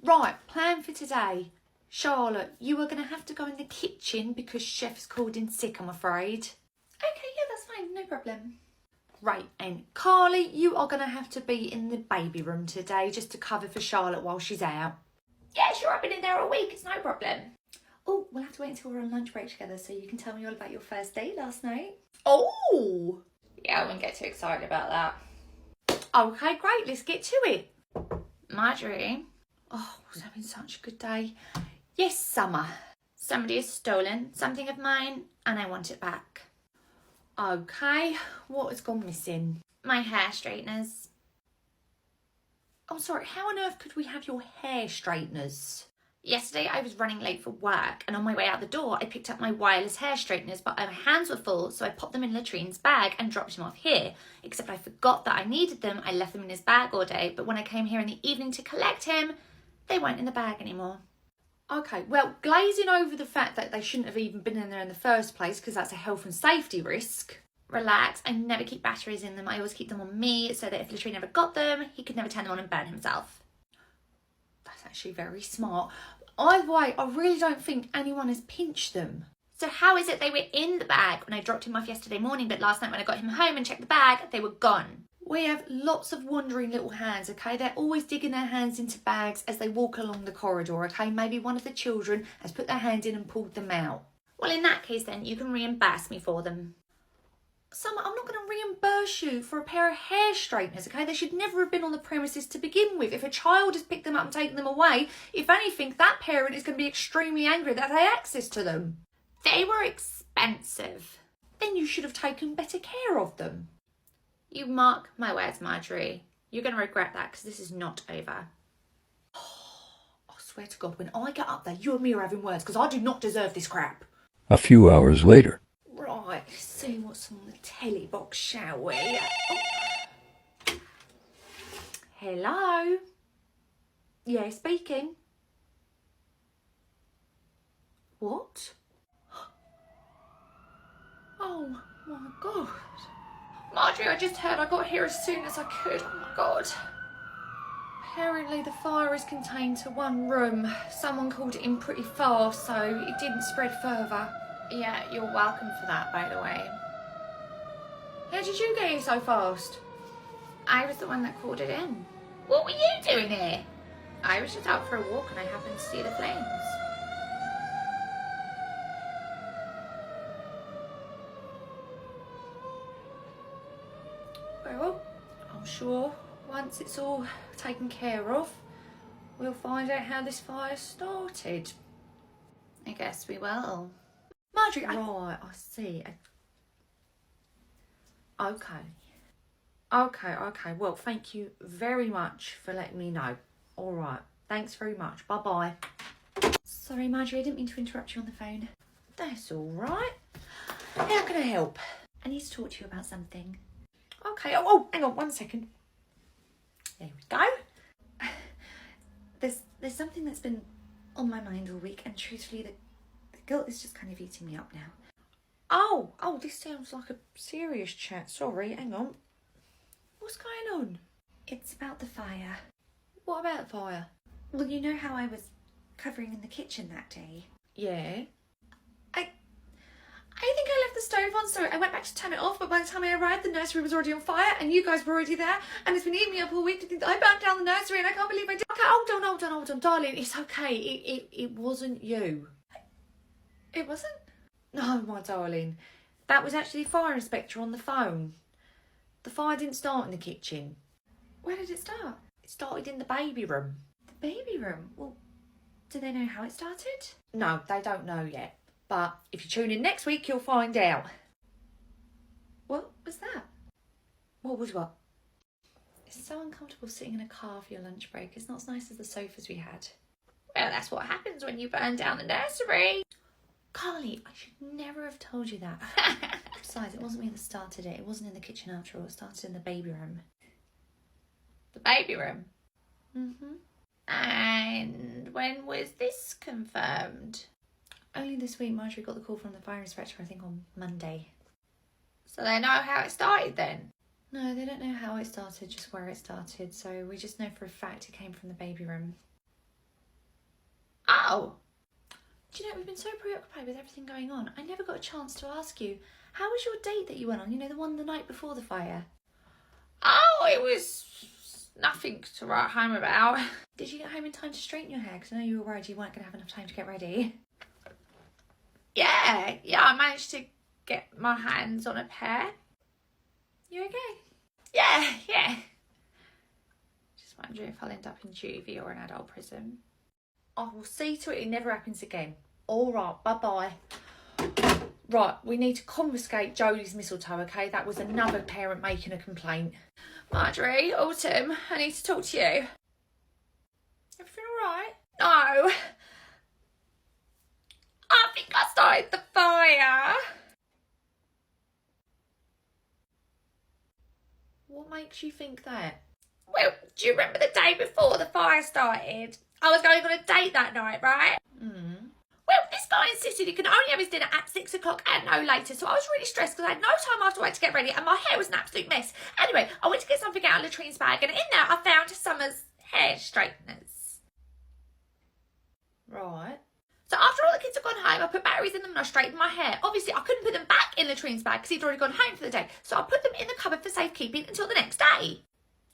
Right, plan for today. Charlotte, you are going to have to go in the kitchen because Chef's called in sick, I'm afraid. Okay, yeah, that's fine, no problem. Right, and Carly, you are going to have to be in the baby room today just to cover for Charlotte while she's out. Yeah, sure, I've been in there all week, it's no problem. Oh, we'll have to wait until we're on lunch break together so you can tell me all about your first day last night. Oh! Yeah, I wouldn't get too excited about that. Okay, great, let's get to it. Marjorie. Oh, I was having such a good day. Yes, Summer. Somebody has stolen something of mine and I want it back. Okay, what has gone missing? My hair straighteners. Oh, sorry, how on earth could we have your hair straighteners? Yesterday I was running late for work and on my way out the door I picked up my wireless hair straighteners, but my hands were full, so I popped them in Latrine's bag and dropped him off here. Except I forgot that I needed them. I left them in his bag all day, but when I came here in the evening to collect him, they weren't in the bag anymore. Okay, well, glazing over the fact that they shouldn't have even been in there in the first place because that's a health and safety risk. Relax, I never keep batteries in them. I always keep them on me so that if Latrine ever got them, he could never turn them on and burn himself. That's actually very smart. Either way, I really don't think anyone has pinched them. So how is it they were in the bag when I dropped him off yesterday morning, but last night when I got him home and checked the bag, they were gone? We have lots of wandering little hands, okay? They're always digging their hands into bags as they walk along the corridor, okay? Maybe one of the children has put their hand in and pulled them out. Well, in that case then, you can reimburse me for them. Summer, I'm not going to reimburse you for a pair of hair straighteners, okay? They should never have been on the premises to begin with. If a child has picked them up and taken them away, if anything, that parent is going to be extremely angry that they had access to them. They were expensive. Then you should have taken better care of them. You mark my words, Marjorie. You're going to regret that because this is not over. I swear to God, when I get up there, you and me are having words because I do not deserve this crap. A few hours later. Right, let's see what's on the telly box, shall we? Oh. Hello? Yeah, speaking. What? Oh my God. Marjorie, I just heard I got here as soon as I could. Oh my God. Apparently the fire is contained to one room. Someone called it in pretty fast, so it didn't spread further. Yeah, you're welcome for that, by the way. How did you get here so fast? I was the one that called it in. What were you doing here? I was just out for a walk and I happened to see the flames. Well, I'm sure once it's all taken care of, we'll find out how this fire started. I guess we will. Marjorie, right, I see. Okay. Well, thank you very much for letting me know. All right. Thanks very much. Bye-bye. Sorry, Marjorie, I didn't mean to interrupt you on the phone. That's all right. How can I help? I need to talk to you about something. Okay. Oh, hang on 1 second. There we go. There's something that's been on my mind all week, and truthfully, the guilt is just kind of eating me up now. Oh, this sounds like a serious chat. Sorry, hang on. What's going on? It's about the fire. What about the fire? Well, you know how I was covering in the kitchen that day? Yeah. I think I left the stove on, so I went back to turn it off, but by the time I arrived, the nursery was already on fire, and you guys were already there, and it's been eating me up all week to think that I burnt down the nursery, and I can't believe I did. Okay, hold on, darling, it's okay. It wasn't you. It wasn't? No, my darling. That was actually the fire inspector on the phone. The fire didn't start in the kitchen. Where did it start? It started in the baby room. The baby room? Well, do they know how it started? No, they don't know yet. But if you tune in next week, you'll find out. What was that? What was what? It's so uncomfortable sitting in a car for your lunch break. It's not as nice as the sofas we had. Well, that's what happens when you burn down the nursery. Carly, I should never have told you that. Besides, it wasn't me that started it. It wasn't in the kitchen after all. It started in the baby room. The baby room? Mm-hmm. And when was this confirmed? Only this week. Marjorie got the call from the fire inspector, I think on Monday. So they know how it started then? No, they don't know how it started, just where it started. So we just know for a fact it came from the baby room. Oh. Do you know, we've been so preoccupied with everything going on, I never got a chance to ask you, how was your date that you went on? You know, the one the night before the fire? Oh, it was nothing to write home about. Did you get home in time to straighten your hair? Because I know you were worried you weren't going to have enough time to get ready. Yeah, I managed to get my hands on a pair. You okay? Yeah. Just wondering if I'll end up in juvie or an adult prison. I will see to it never happens again. All right, bye-bye. Right, we need to confiscate Jodie's mistletoe, okay? That was another parent making a complaint. Marjorie, Autumn, I need to talk to you. Everything all right? No. I think I started the fire. What makes you think that? Well, do you remember the day before the fire started? I was going on a date that night, right? Well, this guy insisted he could only have his dinner at 6 o'clock and no later, so I was really stressed because I had no time afterwards to get ready and my hair was an absolute mess. Anyway, I went to get something out of Latrine's bag and in there I found Summer's hair straighteners. Right. So after all the kids had gone home, I put batteries in them and I straightened my hair. Obviously, I couldn't put them back in Latrine's bag because he'd already gone home for the day, so I put them in the cupboard for safekeeping until the next day.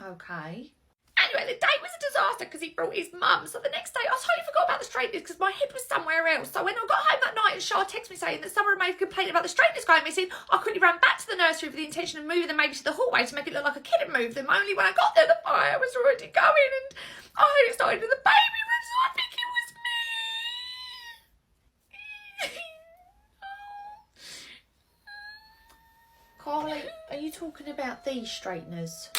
Okay. Anyway, the date was a disaster because he brought his mum. So the next day, I totally forgot about the straighteners because my head was somewhere else. So when I got home that night and Charlotte texted me saying that someone had made a complaint about the straighteners going missing, I quickly ran back to the nursery with the intention of moving them maybe to the hallway to make it look like a kid had moved them. Only when I got there, the fire was already going and I heard it started in the baby room, so I think it was me. Carly, are you talking about these straighteners?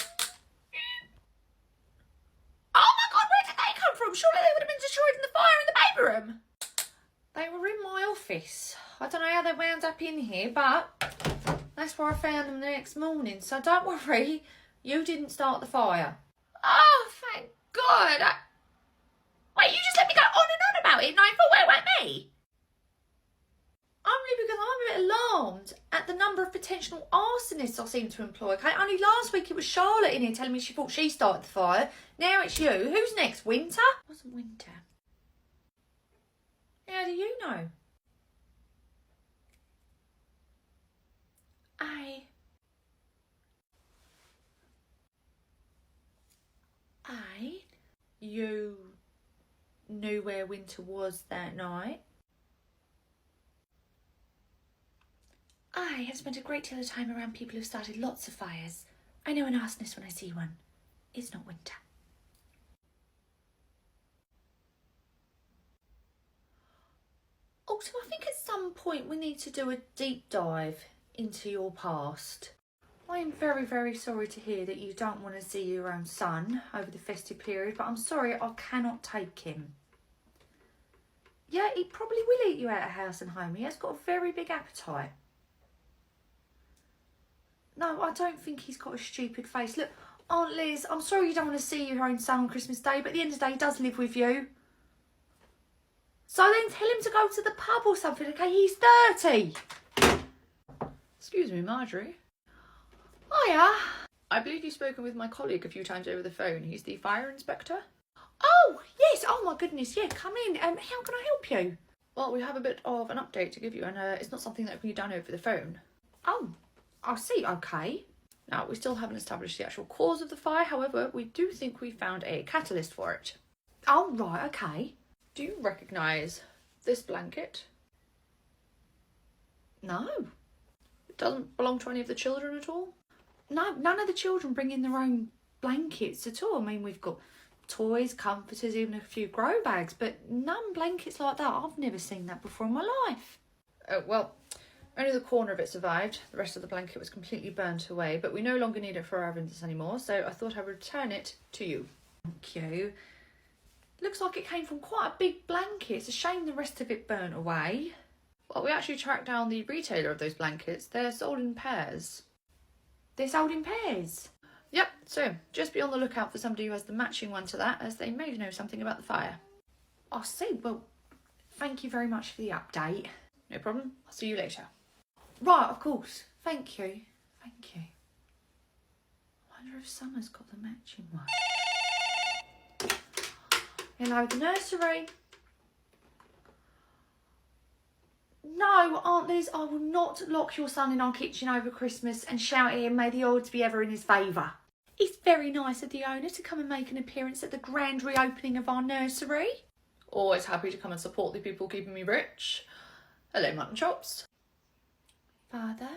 Surely they would have been destroyed in the fire in the baby room. They were in my office. I don't know how they wound up in here, but that's where I found them the next morning. So don't worry, you didn't start the fire. Oh, thank God. Wait, you just let me go on and on about it, knowing full well it weren't me? Only because I'm a bit alarmed at the number of potential arsonists I seem to employ. Okay, only last week it was Charlotte in here telling me she thought she started the fire. Now it's you. Who's next? Winter? It wasn't Winter. How do you know? You knew where Winter was that night? I have spent a great deal of time around people who've started lots of fires. I know an arsonist when I see one. It's not Winter. Autumn, I think at some point we need to do a deep dive into your past. I am very, very sorry to hear that you don't want to see your own son over the festive period, but I'm sorry I cannot take him. Yeah, he probably will eat you out of house and home. He has got a very big appetite. No, I don't think he's got a stupid face. Look, Aunt Liz, I'm sorry you don't want to see your own son on Christmas Day, but at the end of the day, he does live with you. So then tell him to go to the pub or something, okay? He's 30. Excuse me, Marjorie. Hiya. I believe you've spoken with my colleague a few times over the phone. He's the fire inspector. Oh, yes. Oh, my goodness. Yeah, come in. How can I help you? Well, we have a bit of an update to give you, and it's not something that can be done over the phone. Oh, I see. Okay. Now, we still haven't established the actual cause of the fire. However, we do think we found a catalyst for it. Oh, right. Okay. Do you recognise this blanket? No. It doesn't belong to any of the children at all? No, none of the children bring in their own blankets at all. I mean, we've got toys, comforters, even a few grow bags, but none blankets like that. I've never seen that before in my life. Well, only the corner of it survived. The rest of the blanket was completely burnt away, but we no longer need it for our events anymore, so I thought I would return it to you. Thank you. Looks like it came from quite a big blanket. It's a shame the rest of it burnt away. Well, we actually tracked down the retailer of those blankets. They're sold in pairs. They're sold in pairs? Yep, so just be on the lookout for somebody who has the matching one to that, as they may know something about the fire. I see. Well, thank you very much for the update. No problem. I'll see you later. Right, of course. Thank you. Thank you. I wonder if Summer's got the matching one. Hello, the nursery. No, Aunt Liz, I will not lock your son in our kitchen over Christmas and shout at him, may the odds be ever in his favour. It's very nice of the owner to come and make an appearance at the grand reopening of our nursery. Always happy to come and support the people keeping me rich. Hello, mutton chops. Father?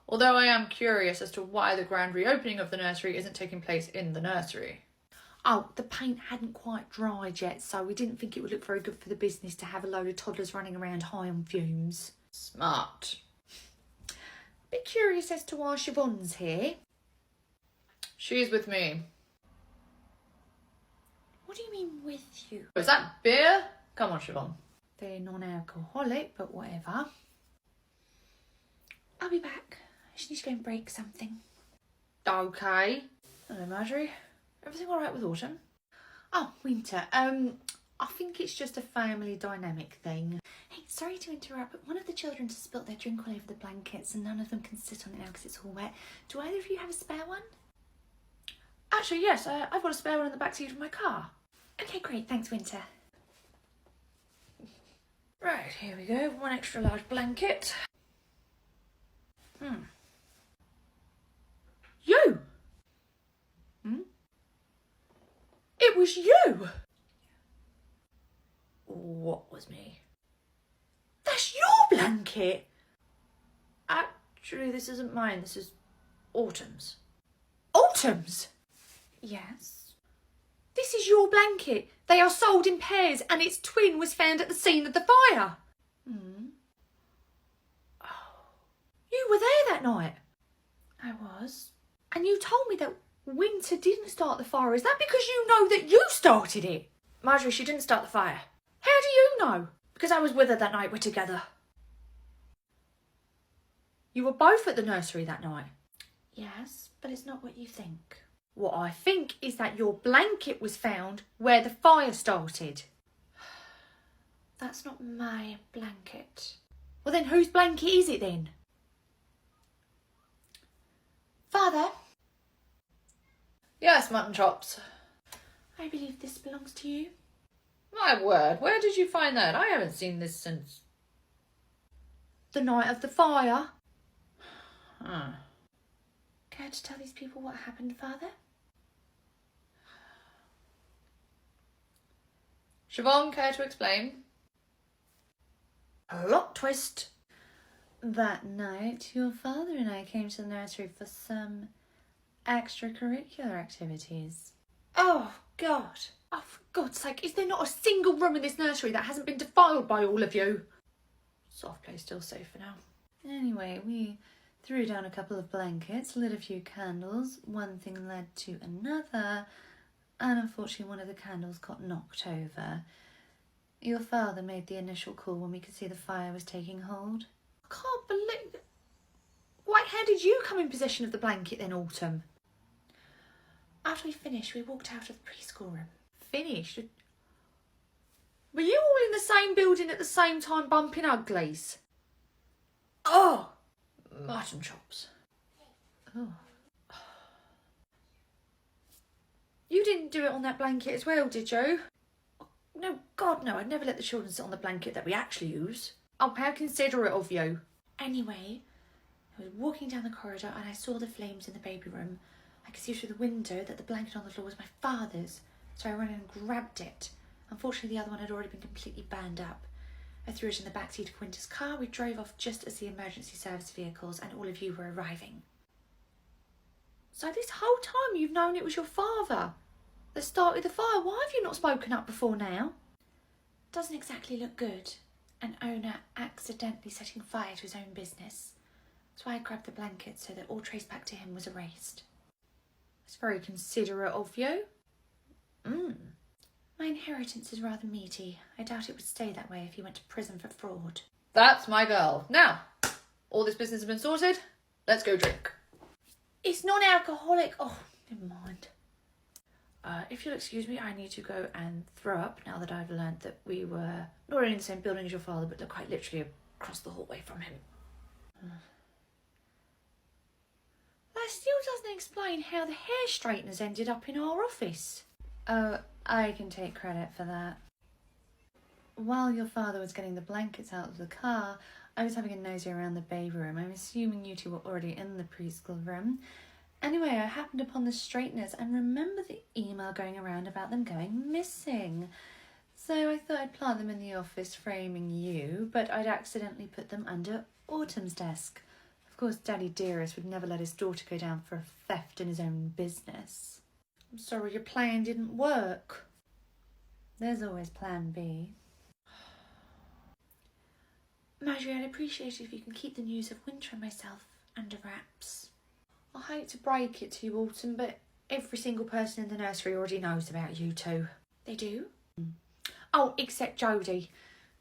Although I am curious as to why the grand reopening of the nursery isn't taking place in the nursery. Oh, the paint hadn't quite dried yet, so we didn't think it would look very good for the business to have a load of toddlers running around high on fumes. Smart. Bit curious as to why Siobhan's here. She's with me. What do you mean with you? Is that beer? Come on, Siobhan. They're non-alcoholic, but whatever. I'll be back. I just need to go and break something. Okay. Hello, Marjorie. Everything all right with Autumn? Oh, Winter. I think it's just a family dynamic thing. Hey, sorry to interrupt, but one of the children just spilt their drink all over the blankets and none of them can sit on it now because it's all wet. Do either of you have a spare one? Actually, yes. I've got a spare one in the back seat of my car. Okay, great. Thanks, Winter. Right, here we go. One extra large blanket. You? It was you! What was me? That's your blanket! Actually, this isn't mine. This is Autumn's. Autumn's? Yes. This is your blanket. They are sold in pairs and its twin was found at the scene of the fire. You were there that night. I was. And you told me that Winter didn't start the fire. Is that because you know that you started it? Marjorie, she didn't start the fire. How do you know? Because I was with her that night. We're together. You were both at the nursery that night. Yes, but it's not what you think. What I think is that your blanket was found where the fire started. That's not my blanket. Well then whose blanket is it then? Father? Yes, mutton chops. I believe this belongs to you. My word, where did you find that? I haven't seen this since... The night of the fire. Care to tell these people what happened, Father? Siobhan, care to explain? Plot twist. That night, your father and I came to the nursery for some extracurricular activities. Oh, God. Oh, for God's sake, is there not a single room in this nursery that hasn't been defiled by all of you? Soft place still safe for now. Anyway, we threw down a couple of blankets, lit a few candles. One thing led to another, and unfortunately one of the candles got knocked over. Your father made the initial call when we could see the fire was taking hold. I can't believe... Why, how did you come in possession of the blanket then, Autumn? After we finished, we walked out of the preschool room. Finished? Were you all in the same building at the same time bumping uglies? Oh! Mutton chops. Oh. You didn't do it on that blanket as well, did you? No, God, no. I'd never let the children sit on the blanket that we actually use. Oh, how considerate of you. Anyway, I was walking down the corridor and I saw the flames in the baby room. I could see through the window that the blanket on the floor was my father's, so I ran and grabbed it. Unfortunately, the other one had already been completely burned up. I threw it in the backseat of Winter's car. We drove off just as the emergency service vehicles and all of you were arriving. So this whole time you've known it was your father that started the fire. Why have you not spoken up before now? Doesn't exactly look good. An owner accidentally setting fire to his own business. That's why I grabbed the blanket so that all trace back to him was erased. It's very considerate of you. My inheritance is rather meaty. I doubt it would stay that way if he went to prison for fraud. That's my girl. Now, all this business has been sorted. Let's go drink. It's non-alcoholic. Oh, never mind. If you'll excuse me, I need to go and throw up now that I've learned that we were not only in the same building as your father, but quite literally across the hallway from him. That still doesn't explain how the hair straighteners ended up in our office. Oh, I can take credit for that. While your father was getting the blankets out of the car, I was having a nosy around the baby room. I'm assuming you two were already in the preschool room. Anyway, I happened upon the straighteners and remember the email going around about them going missing. So I thought I'd plant them in the office framing you, but I'd accidentally put them under Autumn's desk. Of course, Daddy Dearest would never let his daughter go down for a theft in his own business. I'm sorry your plan didn't work. There's always plan B. Marjorie, I'd appreciate it if you can keep the news of Winter and myself under wraps. I hate to break it to you, Autumn, but every single person in the nursery already knows about you two. They do? Oh, except Jodie.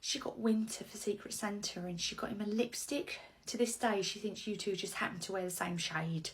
She got Winter for Secret Santa and she got him a lipstick. To this day, she thinks you two just happen to wear the same shade.